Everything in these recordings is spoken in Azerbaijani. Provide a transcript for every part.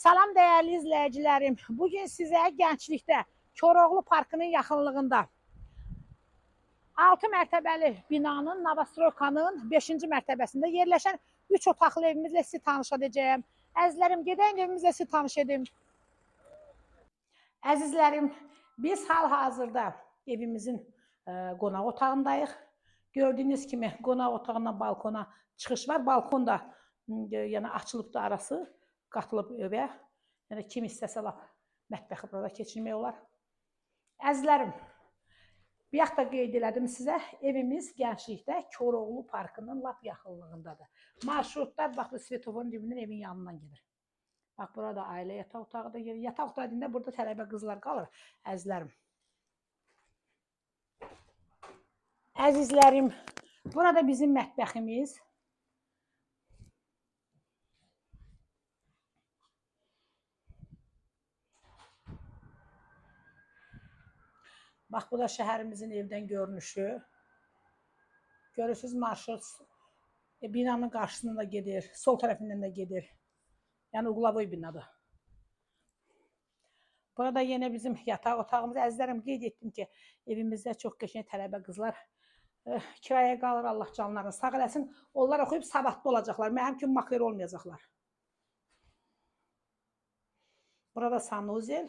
Salam değerli izləyicilərim. Bugün sizə Gənclikdə Koroğlu Parkının yaxınlığında 6 mərtəbəli binanın Novostroykanın 5-ci mərtəbəsində yerləşən 3 otaqlı evimizlə sizi tanış edəcəyəm. Əzizlərim, gedək evimizlə sizi tanış edim. Əzizlərim, biz hal-hazırda evimizin qonaq otağındayıq. Gördüyünüz kimi qonaq otağından balkona çıxış var. Balkon da yəni açılıb da arası. Qatılıb evə, yəni kim istəsə lap mətbəxi burada keçirmək olar. Əzizlərim, bir yaxda qeyd elədim sizə, evimiz Gənclikdə Koroğlu Parkının lap yaxınlığındadır. Marşrutlar bax bu svetoforun dibindən evin yanından gedir. Bax burada ailə yataq otağı da gedir. Yataq otağı deyəndə burada tələbə qızlar qalır. Əzizlərim. Əzizlərim, burada bizim mətbəximiz. Bax, bu da şəhərimizin evdən görünüşü. Görürsünüz, marşrut binanın qarşısından da gedir, sol tərəfindən də gedir. Yəni, uğlavoy binadır. Burada yenə bizim yataq otağımız. Əzizlərim, qeyd etdim ki, evimizdə çox qəşəng tələbə qızlar kiraya qalır, Allah canlarını sağ eləsin. Onlar oxuyub savadlı olacaqlar, mənim kimi makler olmayacaqlar. Burada sanuzel.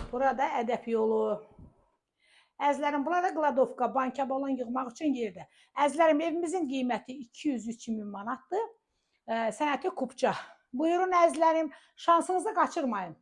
Burada ədəb yolu. Əzizlərim, burada qladovka, banka balon yığmaq üçün yerdir. Əzizlərim, evimizin qiyməti 203.000 manatdır. Sənəti kupça. Buyurun əzizlərim, şansınızı qaçırmayın.